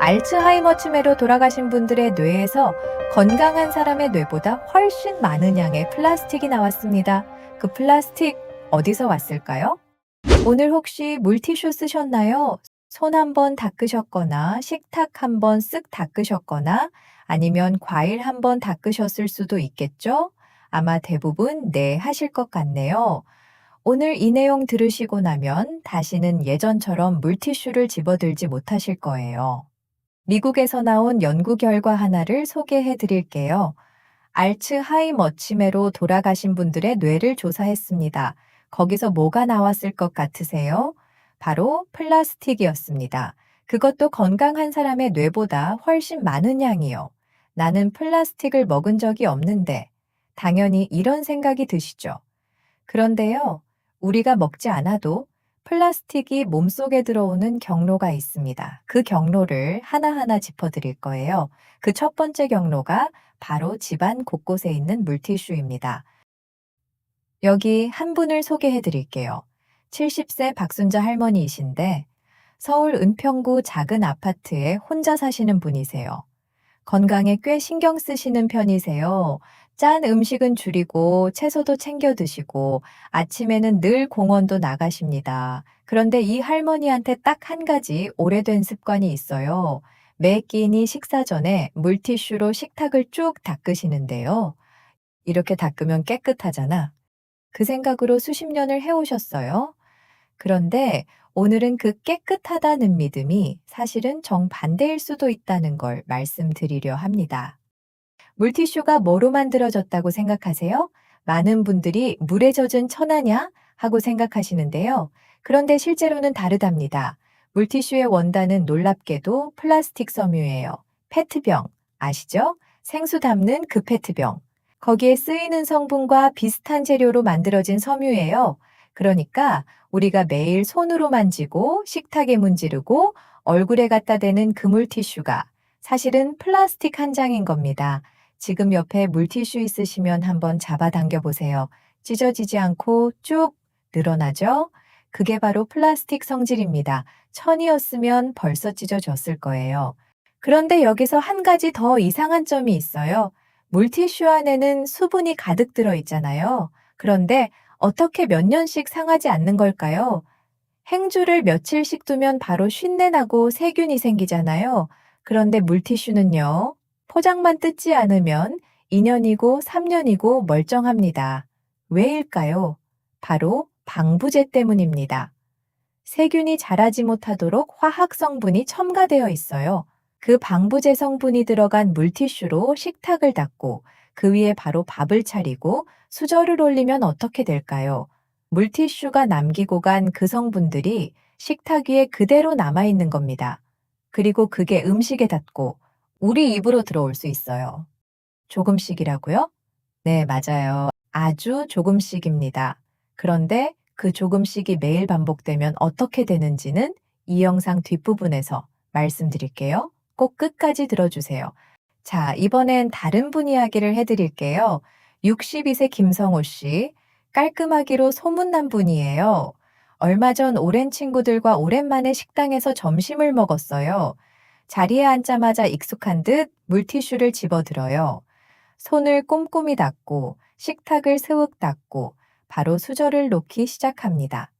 알츠하이머 치매로 돌아가신 분들의 뇌에서 건강한 사람의 뇌보다 훨씬 많은 양의 플라스틱이 나왔습니다. 그 플라스틱 어디서 왔을까요? 오늘 혹시 물티슈 쓰셨나요? 손 한번 닦으셨거나 식탁 한번 쓱 닦으셨거나 아니면 과일 한번 닦으셨을 수도 있겠죠? 아마 대부분 네 하실 것 같네요. 오늘 이 내용 들으시고 나면 다시는 예전처럼 물티슈를 집어들지 못하실 거예요. 미국에서 나온 연구 결과 하나를 소개해 드릴게요. 알츠하이머 치매로 돌아가신 분들의 뇌를 조사했습니다. 거기서 뭐가 나왔을 것 같으세요? 바로 플라스틱이었습니다. 그것도 건강한 사람의 뇌보다 훨씬 많은 양이요. 나는 플라스틱을 먹은 적이 없는데, 당연히 이런 생각이 드시죠. 그런데요, 우리가 먹지 않아도 플라스틱이 몸속에 들어오는 경로가 있습니다. 그 경로를 하나하나 짚어드릴 거예요. 그 첫 번째 경로가 바로 집안 곳곳에 있는 물티슈입니다. 여기 한 분을 소개해 드릴게요. 70세 박순자 할머니이신데 서울 은평구 작은 아파트에 혼자 사시는 분이세요. 건강에 꽤 신경 쓰시는 편이세요. 짠 음식은 줄이고 채소도 챙겨 드시고 아침에는 늘 공원도 나가십니다. 그런데 이 할머니한테 딱 한 가지 오래된 습관이 있어요. 매 끼니 식사 전에 물티슈로 식탁을 쭉 닦으시는데요. 이렇게 닦으면 깨끗하잖아. 그 생각으로 수십 년을 해오셨어요. 그런데 오늘은 그 깨끗하다는 믿음이 사실은 정반대일 수도 있다는 걸 말씀드리려 합니다. 물티슈가 뭐로 만들어졌다고 생각하세요? 많은 분들이 물에 젖은 천하냐? 하고 생각하시는데요. 그런데 실제로는 다르답니다. 물티슈의 원단은 놀랍게도 플라스틱 섬유예요. 페트병, 아시죠? 생수 담는 그 페트병. 거기에 쓰이는 성분과 비슷한 재료로 만들어진 섬유예요. 그러니까 우리가 매일 손으로 만지고 식탁에 문지르고 얼굴에 갖다 대는 그 물티슈가 사실은 플라스틱 한 장인 겁니다. 지금 옆에 물티슈 있으시면 한번 잡아당겨 보세요. 찢어지지 않고 쭉 늘어나죠? 그게 바로 플라스틱 성질입니다. 천이었으면 벌써 찢어졌을 거예요. 그런데 여기서 한 가지 더 이상한 점이 있어요. 물티슈 안에는 수분이 가득 들어 있잖아요. 그런데 어떻게 몇 년씩 상하지 않는 걸까요? 행주를 며칠씩 두면 바로 쉰내 나고 세균이 생기잖아요. 그런데 물티슈는요, 포장만 뜯지 않으면 2년이고 3년이고 멀쩡합니다. 왜일까요? 바로 방부제 때문입니다. 세균이 자라지 못하도록 화학 성분이 첨가되어 있어요. 그 방부제 성분이 들어간 물티슈로 식탁을 닦고 그 위에 바로 밥을 차리고 수저를 올리면 어떻게 될까요? 물티슈가 남기고 간 그 성분들이 식탁 위에 그대로 남아있는 겁니다. 그리고 그게 음식에 닿고 우리 입으로 들어올 수 있어요. 조금씩이라고요? 네, 맞아요. 아주 조금씩입니다. 그런데 그 조금씩이 매일 반복되면 어떻게 되는지는 이 영상 뒷부분에서 말씀드릴게요. 꼭 끝까지 들어주세요. 자, 이번엔 다른 분 이야기를 해드릴게요. 62세 김성호 씨, 깔끔하기로 소문난 분이에요. 얼마 전 오랜 친구들과 오랜만에 식당에서 점심을 먹었어요. 자리에 앉자마자 익숙한 듯 물티슈를 집어들어요. 손을 꼼꼼히 닦고 식탁을 스윽 닦고 바로 수저를 놓기 시작합니다.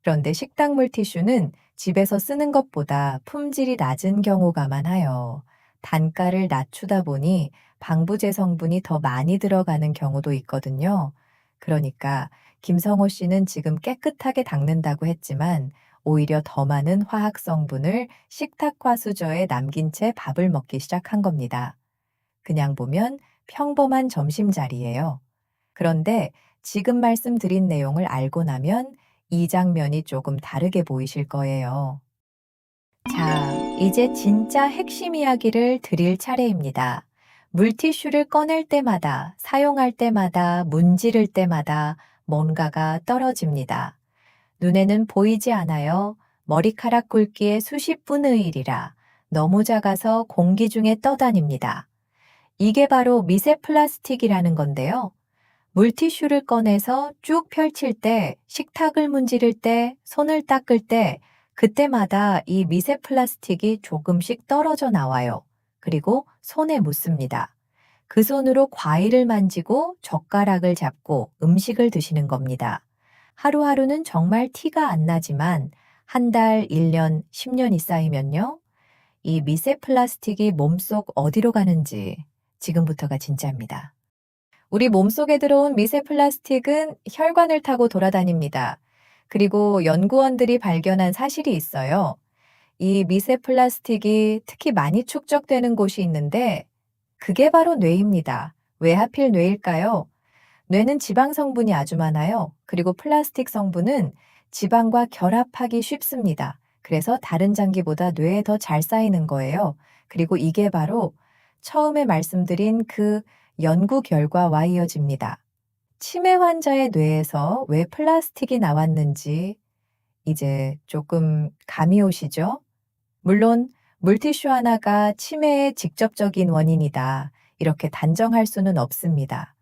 그런데 식탁 물티슈는 집에서 쓰는 것보다 품질이 낮은 경우가 많아요. 단가를 낮추다 보니 방부제 성분이 더 많이 들어가는 경우도 있거든요. 그러니까 김성호 씨는 지금 깨끗하게 닦는다고 했지만 오히려 더 많은 화학 성분을 식탁과 수저에 남긴 채 밥을 먹기 시작한 겁니다. 그냥 보면 평범한 점심자리예요. 그런데 지금 말씀드린 내용을 알고 나면 이 장면이 조금 다르게 보이실 거예요. 자, 이제 진짜 핵심 이야기를 드릴 차례입니다. 물티슈를 꺼낼 때마다, 사용할 때마다, 문지를 때마다 뭔가가 떨어집니다. 눈에는 보이지 않아요. 머리카락 굵기의 수십 분의 1이라 너무 작아서 공기 중에 떠다닙니다. 이게 바로 미세 플라스틱이라는 건데요. 물티슈를 꺼내서 쭉 펼칠 때, 식탁을 문지를 때, 손을 닦을 때 그때마다 이 미세 플라스틱이 조금씩 떨어져 나와요. 그리고 손에 묻습니다. 그 손으로 과일을 만지고 젓가락을 잡고 음식을 드시는 겁니다. 하루하루는 정말 티가 안 나지만 한 달, 1년, 10년이 쌓이면요. 이 미세 플라스틱이 몸속 어디로 가는지 지금부터가 진짜입니다. 우리 몸속에 들어온 미세 플라스틱은 혈관을 타고 돌아다닙니다. 그리고 연구원들이 발견한 사실이 있어요. 이 미세 플라스틱이 특히 많이 축적되는 곳이 있는데 그게 바로 뇌입니다. 왜 하필 뇌일까요? 뇌는 지방 성분이 아주 많아요. 그리고 플라스틱 성분은 지방과 결합하기 쉽습니다. 그래서 다른 장기보다 뇌에 더 잘 쌓이는 거예요. 그리고 이게 바로 처음에 말씀드린 그 연구 결과와 이어집니다. 치매 환자의 뇌에서 왜 플라스틱이 나왔는지 이제 조금 감이 오시죠? 물론 물티슈 하나가 치매의 직접적인 원인이다. 이렇게 단정할 수는 없습니다.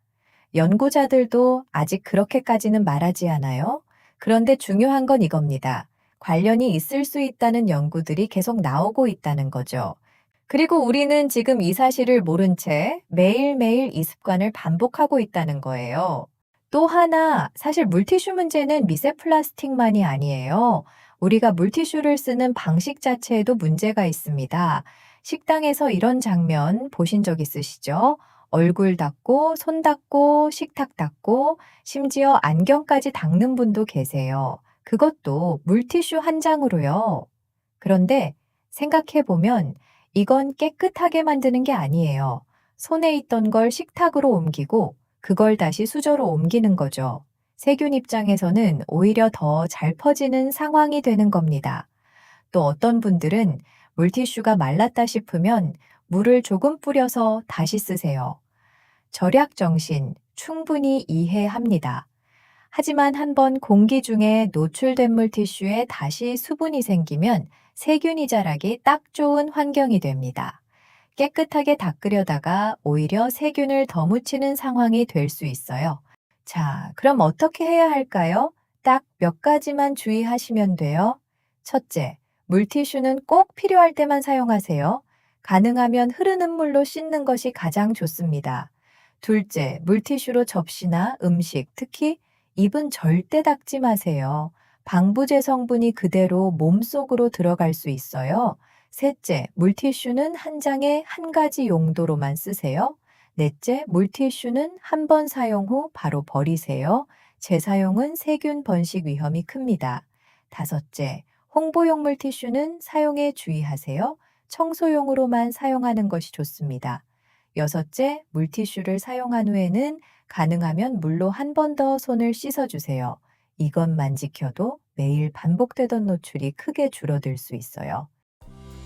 연구자들도 아직 그렇게까지는 말하지 않아요. 그런데 중요한 건 이겁니다. 관련이 있을 수 있다는 연구들이 계속 나오고 있다는 거죠. 그리고 우리는 지금 이 사실을 모른 채 매일매일 이 습관을 반복하고 있다는 거예요. 또 하나, 사실 물티슈 문제는 미세 플라스틱만이 아니에요. 우리가 물티슈를 쓰는 방식 자체에도 문제가 있습니다. 식당에서 이런 장면 보신 적 있으시죠? 얼굴 닦고, 손 닦고, 식탁 닦고, 심지어 안경까지 닦는 분도 계세요. 그것도 물티슈 한 장으로요. 그런데 생각해보면 이건 깨끗하게 만드는 게 아니에요. 손에 있던 걸 식탁으로 옮기고 그걸 다시 수저로 옮기는 거죠. 세균 입장에서는 오히려 더 잘 퍼지는 상황이 되는 겁니다. 또 어떤 분들은 물티슈가 말랐다 싶으면 물을 조금 뿌려서 다시 쓰세요. 절약 정신 충분히 이해합니다. 하지만 한번 공기 중에 노출된 물티슈에 다시 수분이 생기면 세균이 자라기 딱 좋은 환경이 됩니다. 깨끗하게 닦으려다가 오히려 세균을 더 묻히는 상황이 될 수 있어요. 자, 그럼 어떻게 해야 할까요? 딱 몇 가지만 주의하시면 돼요. 첫째, 물티슈는 꼭 필요할 때만 사용하세요. 가능하면 흐르는 물로 씻는 것이 가장 좋습니다. 둘째, 물티슈로 접시나 음식, 특히 입은 절대 닦지 마세요. 방부제 성분이 그대로 몸속으로 들어갈 수 있어요. 셋째, 물티슈는 한 장에 한 가지 용도로만 쓰세요. 넷째, 물티슈는 한 번 사용 후 바로 버리세요. 재사용은 세균 번식 위험이 큽니다. 다섯째, 홍보용 물티슈는 사용에 주의하세요. 청소용으로만 사용하는 것이 좋습니다. 여섯째, 물티슈를 사용한 후에는 가능하면 물로 한 번 더 손을 씻어주세요. 이것만 지켜도 매일 반복되던 노출이 크게 줄어들 수 있어요.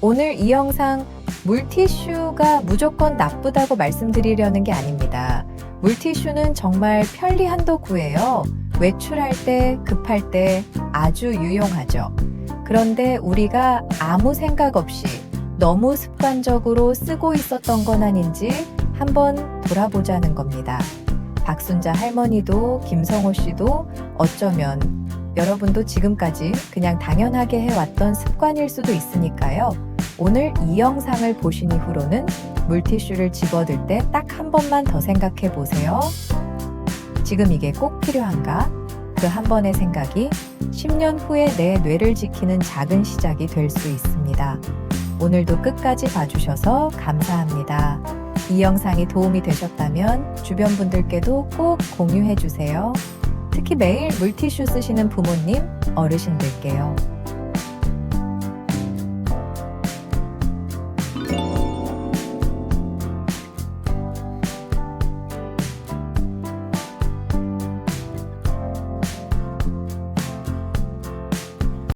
오늘 이 영상 물티슈가 무조건 나쁘다고 말씀드리려는 게 아닙니다. 물티슈는 정말 편리한 도구예요. 외출할 때, 급할 때 아주 유용하죠. 그런데 우리가 아무 생각 없이 너무 습관적으로 쓰고 있었던 건 아닌지 한번 돌아보자는 겁니다. 박순자 할머니도 김성호 씨도 어쩌면 여러분도 지금까지 그냥 당연하게 해왔던 습관일 수도 있으니까요. 오늘 이 영상을 보신 이후로는 물티슈를 집어들 때 딱 한 번만 더 생각해 보세요. 지금 이게 꼭 필요한가? 그 한 번의 생각이 10년 후에 내 뇌를 지키는 작은 시작이 될 수 있습니다. 오늘도 끝까지 봐주셔서 감사합니다. 이 영상이 도움이 되셨다면 주변 분들께도 꼭 공유해 주세요. 특히 매일 물티슈 쓰시는 부모님, 어르신들께요.